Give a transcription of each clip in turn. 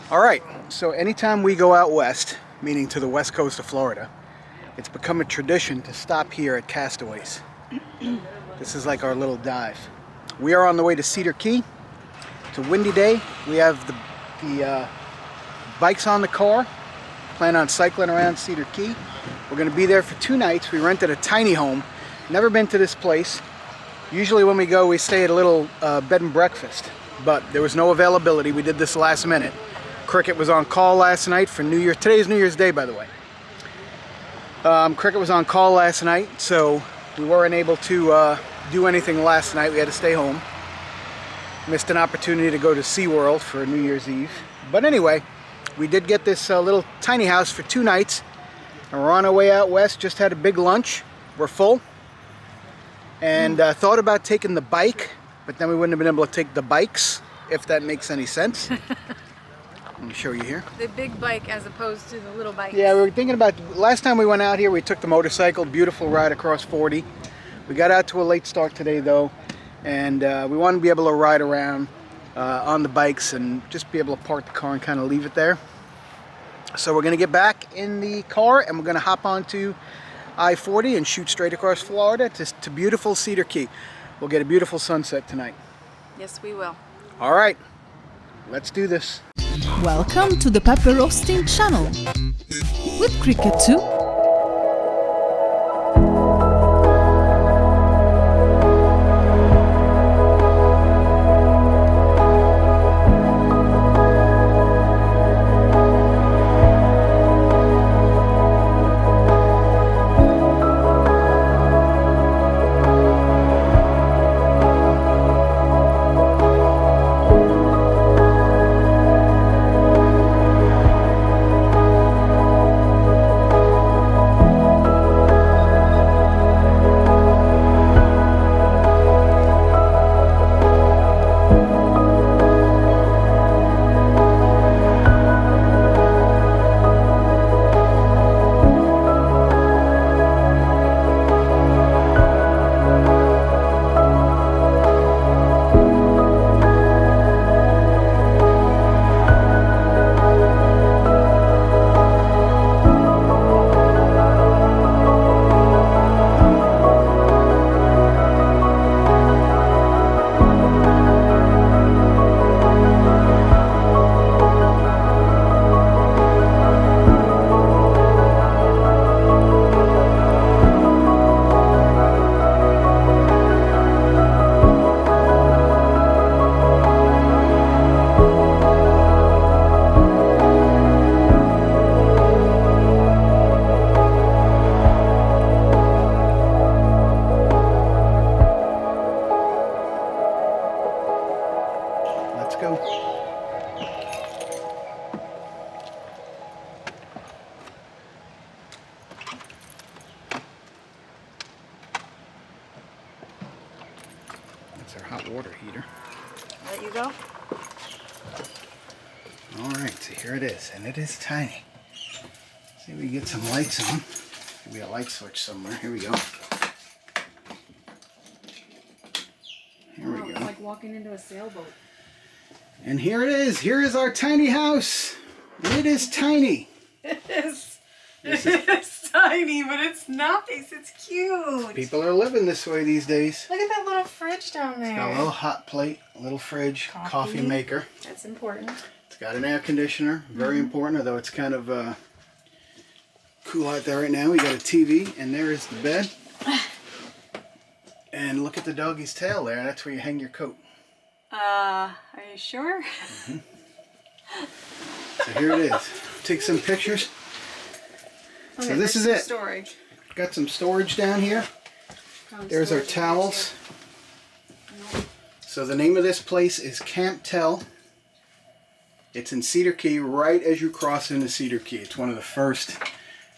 All right, so anytime we go out west, meaning to the west coast of Florida, it's become a tradition to stop here at Castaways. This is like our little dive. We are on the way to Cedar Key. It's a windy day. We have the bikes on the car. Plan on cycling around Cedar Key. We're going to be there for 2 nights. We rented a tiny home. Never been to this place. Usually when we go, we stay at a little bed and breakfast, but there was no availability. We did this last minute. Cricket was on call last night for New Year's. Today's New Year's Day, by the way. Cricket was on call last night, so we weren't able to do anything last night. We had to stay home. Missed an opportunity to go to SeaWorld for New Year's Eve. But anyway, we did get this little tiny house for 2 nights, and we're on our way out west. Just had a big lunch. We're full. And thought about taking the bike, but then we wouldn't have been able to take the bikes, if that makes any sense. Let me show you here. The big bike as opposed to the little bike. Yeah, we were thinking about, last time we went out here, we took the motorcycle, beautiful ride across 40. We got out to a late start today though, and we wanted to be able to ride around on the bikes and just be able to park the car and kind of leave it there. So we're gonna get back in the car and we're gonna hop onto I-40 and shoot straight across Florida to beautiful Cedar Key. We'll get a beautiful sunset tonight. Yes, we will. All right, let's do this. Welcome to the Pepper Roasting channel with Cricket 2. That's our hot water heater. Let you go. All right, so here it is, and it is tiny. See if we get some lights on. Maybe a light switch somewhere. Here we go. Here we go. It's like walking into a sailboat. And here it is. Here is our tiny house. It is tiny. It is. It's tiny, but it's nice. It's cute. People are living this way these days. Look at that little fridge down there. Got a little hot plate, a little fridge, coffee maker. That's important. It's got an air conditioner, very important, although it's kind of cool out there right now. We got a TV, and there is the bed. And look at the doggy's tail there. That's where you hang your coat. Are you sure? Mm-hmm. So here it is. Take some pictures. Okay, So this is it. Storage. Got some storage down here. There's our towels. So the name of this place is Camp Tell. It's in Cedar Key, right as you cross into Cedar Key. It's one of the first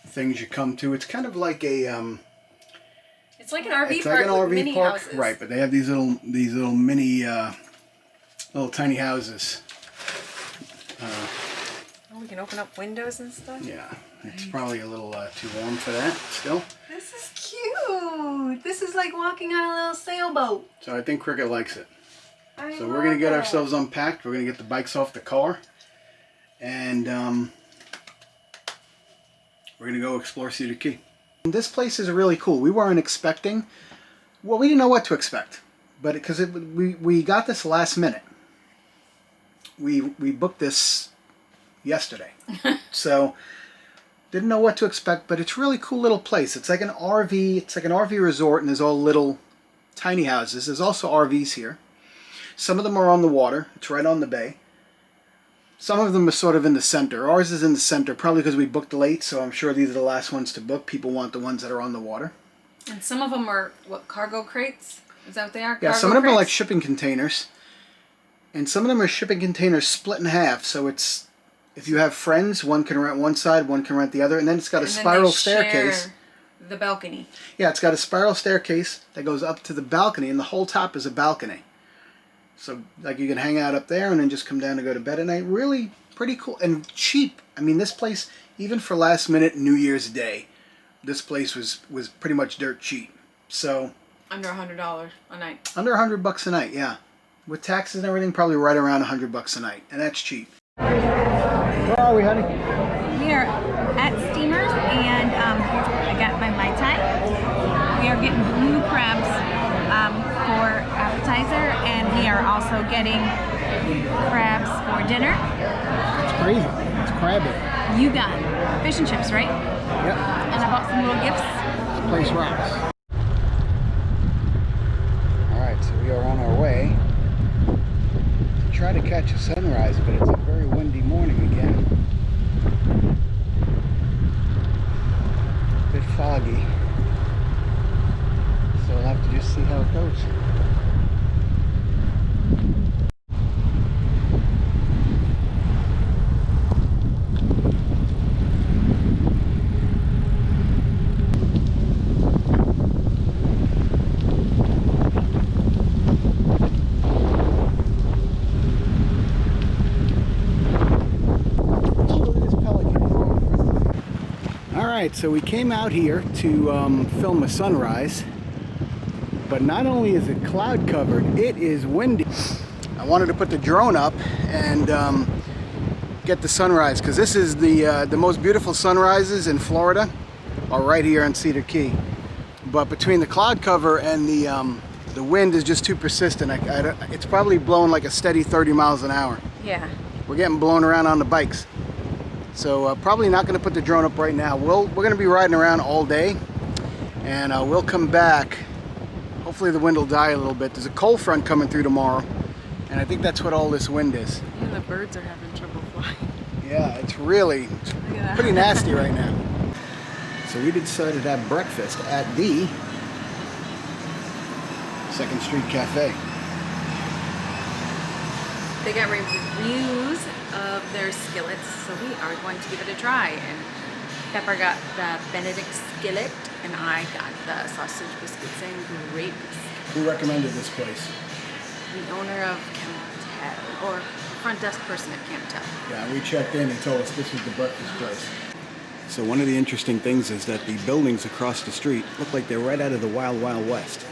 things you come to. It's kind of like a it's like an RV it's park. Like an RV mini park, houses. right? But they have these little mini little tiny houses. Oh, we can open up windows and stuff. Yeah, it's probably a little too warm for that still. This is cute. This is like walking on a little sailboat. So I think Cricket likes it. I So we're gonna get love ourselves unpacked. We're gonna get the bikes off the car, and we're gonna go explore Cedar Key. And this place is really cool. We weren't expecting, well, we didn't know what to expect, but because we got this last minute. We booked this yesterday, so didn't know what to expect. But it's a really cool little place. It's like an RV. It's like an RV resort, and there's all little tiny houses. There's also RVs here. Some of them are on the water. It's right on the bay. Some of them are sort of in the center. Ours is in the center, probably because we booked late, so I'm sure these are the last ones to book. People want the ones that are on the water. And some of them are, what, cargo crates? Is that what they are? Yeah, some of them are like shipping containers. And some of them are shipping containers split in half, so it's, if you have friends, one can rent one side, one can rent the other, and then it's got a spiral staircase. The balcony. Yeah, it's got a spiral staircase that goes up to the balcony, and the whole top is a balcony. So, like, you can hang out up there and then just come down to go to bed at night. Really pretty cool and cheap. I mean, this place, even for last minute New Year's Day, this place was pretty much dirt cheap. So Under $100 a night. under $100 a night, yeah. With taxes and everything, probably right around $100 a night, and that's cheap. Where are we, honey? We are at Steamers, and I got my Mai Tai. We are getting blue crabs for appetizer, and we are also getting crabs for dinner. It's crazy. It's crabby. You got fish and chips, right? Yep. And I bought some little gifts. This place rocks. Alright, so we are on our way to try to catch a sunrise, but it's a very windy morning again. A bit foggy. So we'll have to just see how it goes. Alright, so we came out here to film a sunrise, but not only is it cloud covered, it is windy. I wanted to put the drone up and get the sunrise, because this is the most beautiful sunrises in Florida are right here on Cedar Key. But between the cloud cover and the wind is just too persistent. It's probably blowing like a steady 30 miles an hour. Yeah. We're getting blown around on the bikes. So probably not going to put the drone up right now. We're going to be riding around all day, and we'll come back. Hopefully the wind will die a little bit. There's a cold front coming through tomorrow, and I think that's what all this wind is. Even the birds are having trouble flying. Yeah, it's pretty nasty right now. So we decided to have breakfast at the 2nd Street Cafe. They got reviews of their skillets, so we are going to give it a try. And Pepper got the Benedict skillet, and I got the sausage biscuits and grapes. Who recommended this place? The owner of Cantel, or front desk person at Cantel. Yeah, we checked in and told us this was the breakfast place. So one of the interesting things is that the buildings across the street look like they're right out of the Wild Wild West.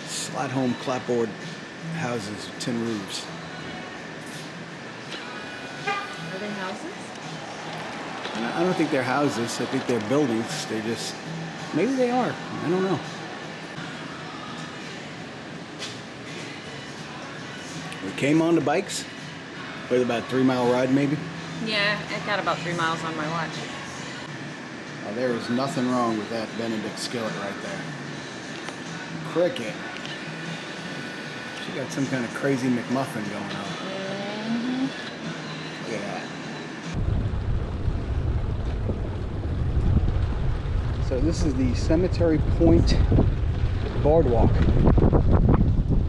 Slat home clapboard houses with tin roofs. Are they houses? I don't think they're houses. I think they're buildings. They just, maybe they are. I don't know. We came on the bikes with about a 3-mile ride maybe. Yeah, I got about 3 miles on my watch. There is nothing wrong with that Benedict skillet right there. Cricket. She got some kind of crazy McMuffin going on. Look at that. So this is the Cemetery Point boardwalk.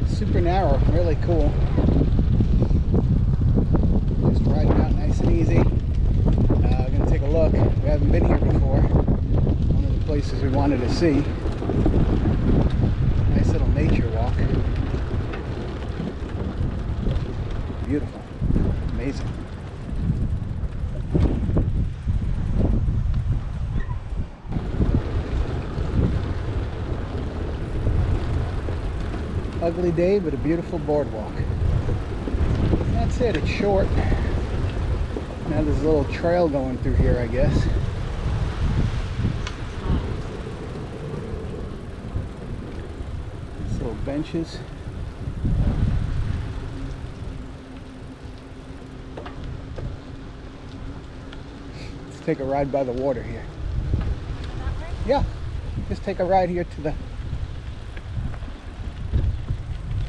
Super narrow, really cool. Just riding out nice and easy. We're going to take a look. We haven't been here before. One of the places we wanted to see. Nice little nature walk. Beautiful. Amazing. Ugly day, but a beautiful boardwalk. That's that's it. It's short. Now there's a little trail going through here, I guess. These little benches. Let's take a ride by the water here. Yeah, just take a ride here to the...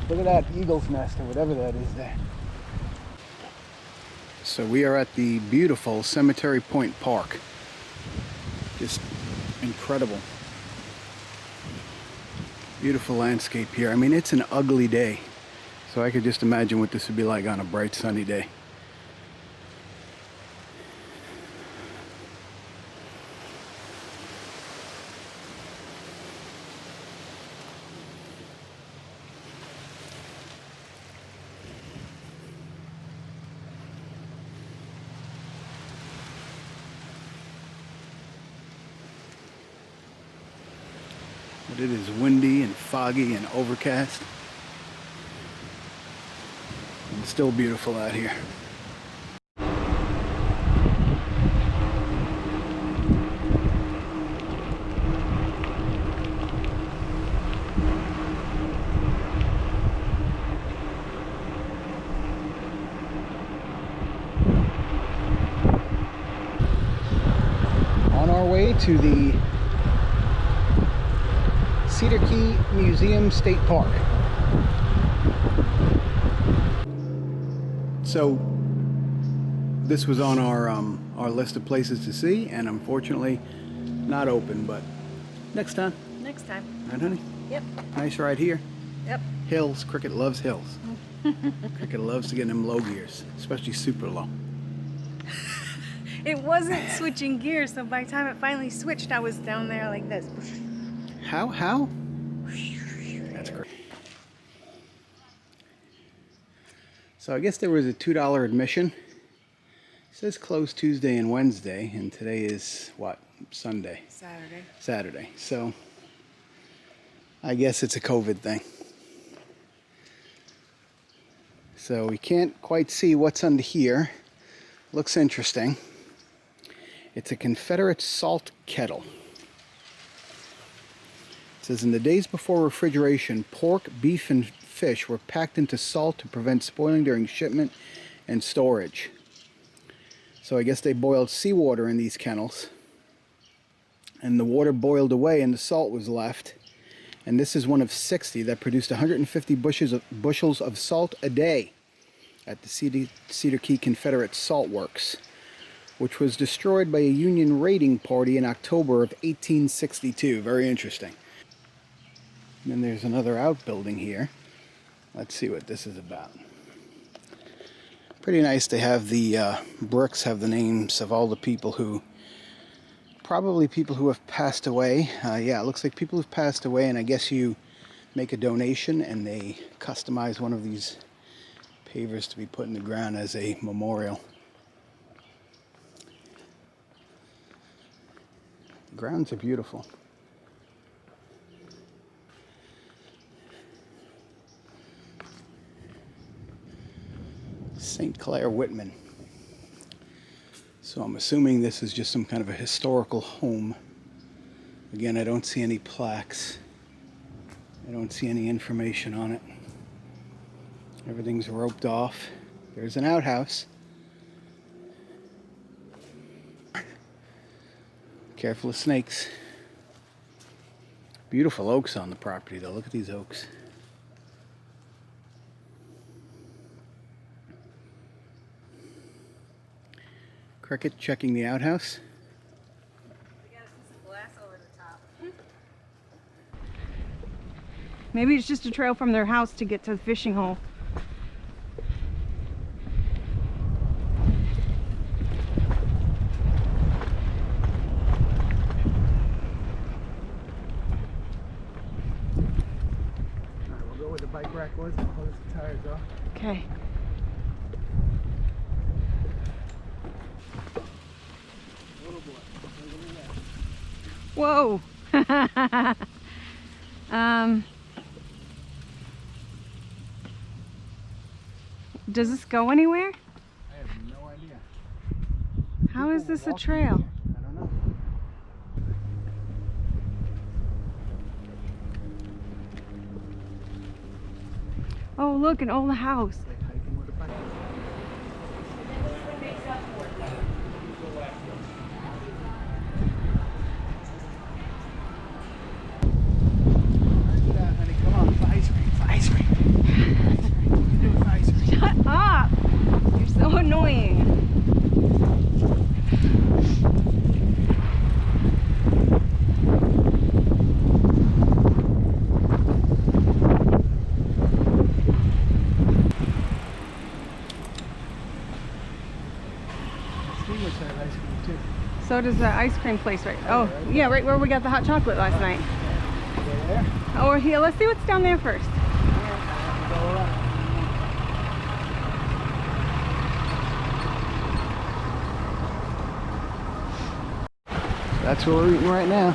Look at that eagle's nest or whatever that is there. So we are at the beautiful Cemetery Point Park. Just incredible. Beautiful landscape here. I mean, it's an ugly day. So I could just imagine what this would be like on a bright sunny day. But it is windy and foggy and overcast. And still beautiful out here. On our way to the Cedar Key Museum State Park. So this was on our list of places to see, and unfortunately not open, but next time. Next time. Right, honey? Yep. Nice ride here. Yep. Hills. Cricket loves hills. Cricket loves to get in them low gears, especially super low. It wasn't switching gears, so by the time it finally switched, I was down there like this. How? That's great. So I guess there was a $2 admission. It says closed Tuesday and Wednesday, and today is what? Sunday. Saturday. So I guess it's a COVID thing. So we can't quite see what's under here. Looks interesting. It's a Confederate salt kettle. It says, in the days before refrigeration, pork, beef, and fish were packed into salt to prevent spoiling during shipment and storage. So I guess they boiled seawater in these kennels, and the water boiled away and the salt was left. And this is one of 60 that produced 150 bushels of salt a day at the Cedar Key Confederate Salt Works, which was destroyed by a Union raiding party in October of 1862. Very interesting. And then there's another outbuilding here. Let's see what this is about. Pretty nice to have the bricks have the names of all the people who, probably people who have passed away. Yeah, it looks like people who've passed away, and I guess you make a donation and they customize one of these pavers to be put in the ground as a memorial. The grounds are beautiful. St. Clair Whitman. So I'm assuming this is just some kind of a historical home. Again, I don't see any plaques. I don't see any information on it. Everything's roped off. There's an outhouse. Careful of snakes. Beautiful oaks on the property though. Look at these oaks. Cricket checking the outhouse. We got a piece of glass over the top. Maybe it's just a trail from their house to get to the fishing hole. Alright, we'll go where the bike rack was and close the tires off. Okay. Whoa. Does this go anywhere? I have no idea. How is People this a walking trail? here. I don't know. Oh, look, an old house. Like hiking with a bike. Honey, come on, for ice cream, for ice cream. You do it for ice cream. Shut up! You're so annoying. Steamers have ice cream too. So does the ice cream place right? Oh, yeah, right where we got the hot chocolate last night. Go there. Oh, we're here. Let's see what's down there first. Go around. That's what we're eating right now.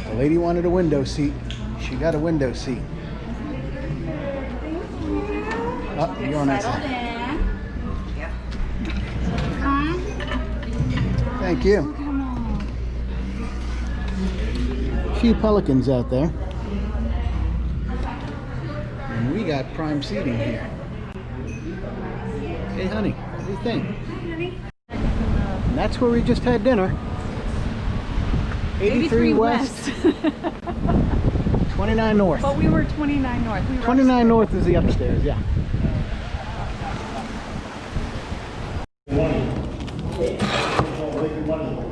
The lady wanted a window seat. She got a window seat. Oh, you're on that side. Thank you. A few pelicans out there. And we got prime seating here. Hey honey, what do you think? And that's where we just had dinner. 83 West, 29 North. But we were 29 north. We were 29 North is the upstairs, yeah.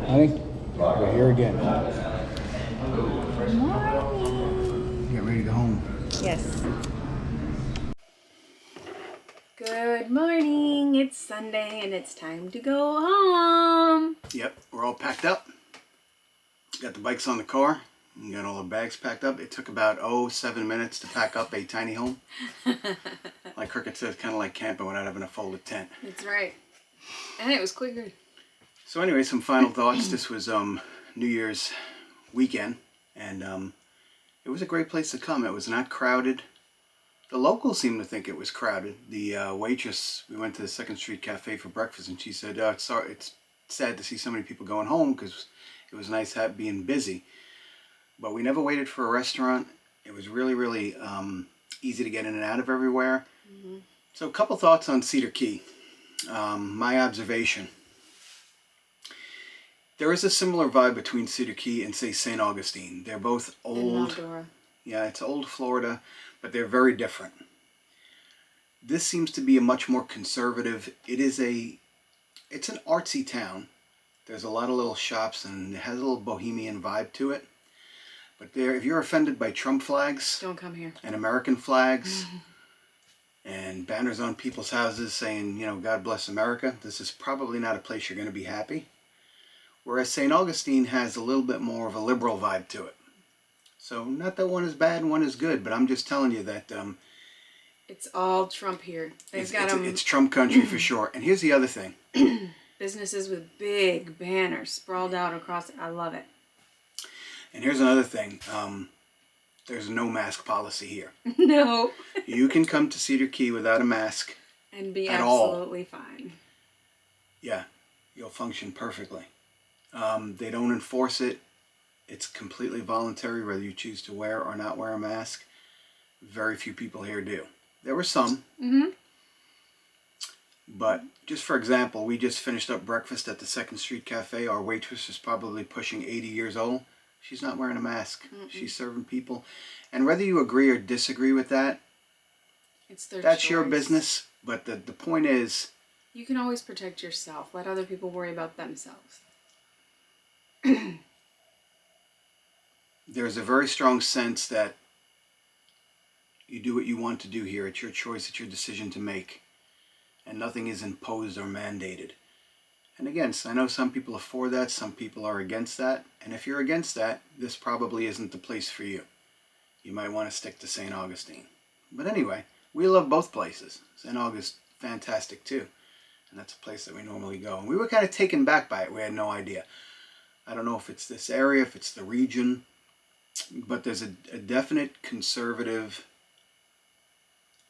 Honey, we're here again. Get ready to go home. Yes. Good morning. It's Sunday and it's time to go home. Yep, we're all packed up. Got the bikes on the car. And got all the bags packed up. It took about 7 minutes to pack up a tiny home. Like Cricket says, kind of like camping without having a folded tent. That's right. And it was quicker. So anyway, some final thoughts. This was New Year's weekend, and it was a great place to come. It was not crowded. The locals seemed to think it was crowded. The waitress, we went to the 2nd Street Cafe for breakfast, and she said, it's sad to see so many people going home because it was nice being busy. But we never waited for a restaurant. It was really, really easy to get in and out of everywhere. Mm-hmm. So a couple thoughts on Cedar Key. My observation. There is a similar vibe between Cedar Key and, say, St. Augustine. They're both old. Yeah, it's old Florida, but they're very different. This seems to be a much more conservative. It's an artsy town. There's a lot of little shops and it has a little bohemian vibe to it. But if you're offended by Trump flags, Don't come here. and American flags, and banners on people's houses saying, God bless America, this is probably not a place you're going to be happy. Whereas St. Augustine has a little bit more of a liberal vibe to it. So not that one is bad and one is good, but I'm just telling you that It's all Trump here. it's Trump country for sure. And here's the other thing. Businesses with big banners sprawled out across. I love it. And here's another thing. There's no mask policy here. No. You can come to Cedar Key without a mask. And be at all. absolutely fine. Yeah, you'll function perfectly. They don't enforce it. It's completely voluntary whether you choose to wear or not wear a mask. Very few people here do. There were some. Mm-hmm. But just for example, we just finished up breakfast at the 2nd Street Cafe. Our waitress is probably pushing 80 years old. She's not wearing a mask. Mm-mm. She's serving people. And whether you agree or disagree with that, that's choice. your business. But the point is, you can always protect yourself. Let other people worry about themselves. There's a very strong sense that you do what you want to do here. It's your choice. It's your decision to make. And nothing is imposed or mandated. And again, I know some people are for that, some people are against that. And if you're against that, this probably isn't the place for you. You might want to stick to St. Augustine. But anyway, we love both places. St. Augustine, fantastic too. And that's a place that we normally go. And we were kind of taken back by it. We had no idea. I don't know if it's this area, if it's the region. but there's a definite conservative,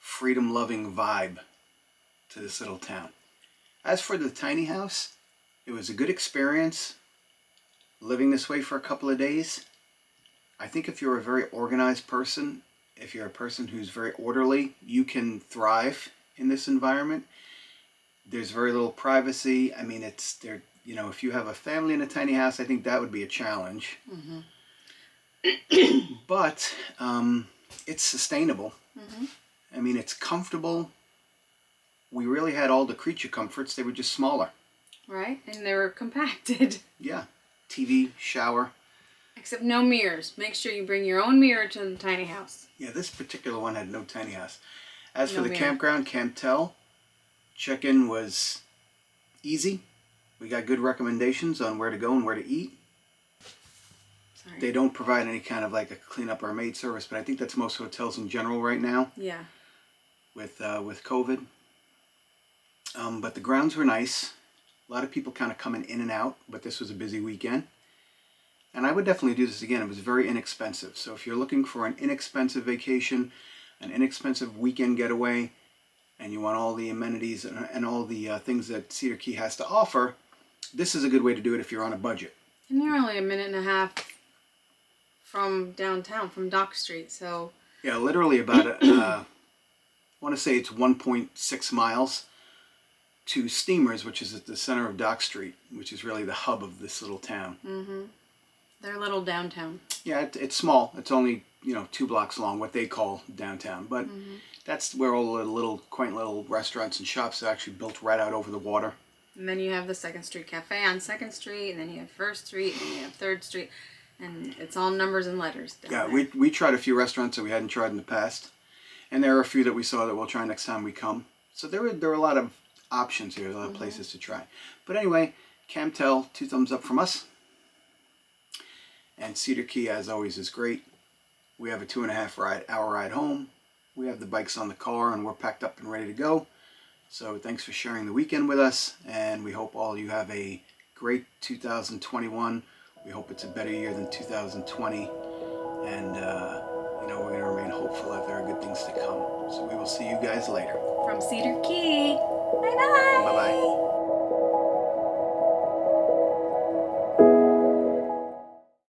freedom-loving vibe to this little town. As for the tiny house, it was a good experience living this way for a couple of days. I think if you're a very organized person, if you're a person who's very orderly, you can thrive in this environment. There's very little privacy. I mean, it's there. You know, if you have a family in a tiny house, I think that would be a challenge. But it's sustainable. I mean, it's comfortable. We really had all the creature comforts. They were just smaller. Right? And they were compacted. Yeah. TV, shower. Except no mirrors. Make sure you bring your own mirror to the tiny house. Yeah, this particular one had no tiny house. As for No the mirror. campground, Camp Tell, check-in was easy. We got good recommendations on where to go and where to eat. Sorry. They don't provide any kind of like a cleanup or maid service, but I think that's most hotels in general right now Yeah. with COVID. But the grounds were nice. A lot of people kind of coming in and out, but this was a busy weekend. And I would definitely do this again. It was very inexpensive. So if you're looking for an inexpensive vacation, an inexpensive weekend getaway, and you want all the amenities and all the things that Cedar Key has to offer, this is a good way to do it if you're on a budget. And you're only a minute and a half from downtown, from Dock Street, so... Yeah, literally about, I want to say it's 1.6 miles to Steamers, which is at the center of Dock Street, which is really the hub of this little town. They're little downtown. Yeah, it's small. It's only, 2 blocks long, what they call downtown. But that's where all the little, quaint little restaurants and shops are actually built right out over the water. And then you have the 2nd Street Cafe on 2nd Street, and then you have 1st Street, and you have 3rd Street, and it's all numbers and letters down Yeah, there. we tried a few restaurants that we hadn't tried in the past. And there are a few that we saw that we'll try next time we come. So there were a lot of options here, a lot of places to try. But anyway, Camp Tell, 2 thumbs up from us. And Cedar Key, as always, is great. We have a 2.5 hour ride home. We have the bikes on the car, and we're packed up and ready to go. So thanks for sharing the weekend with us, and we hope all you have a great 2021. We hope it's a better year than 2020, and we're going to remain hopeful that there are good things to come. So we will see you guys later. From Cedar Key. Bye-bye. Bye-bye.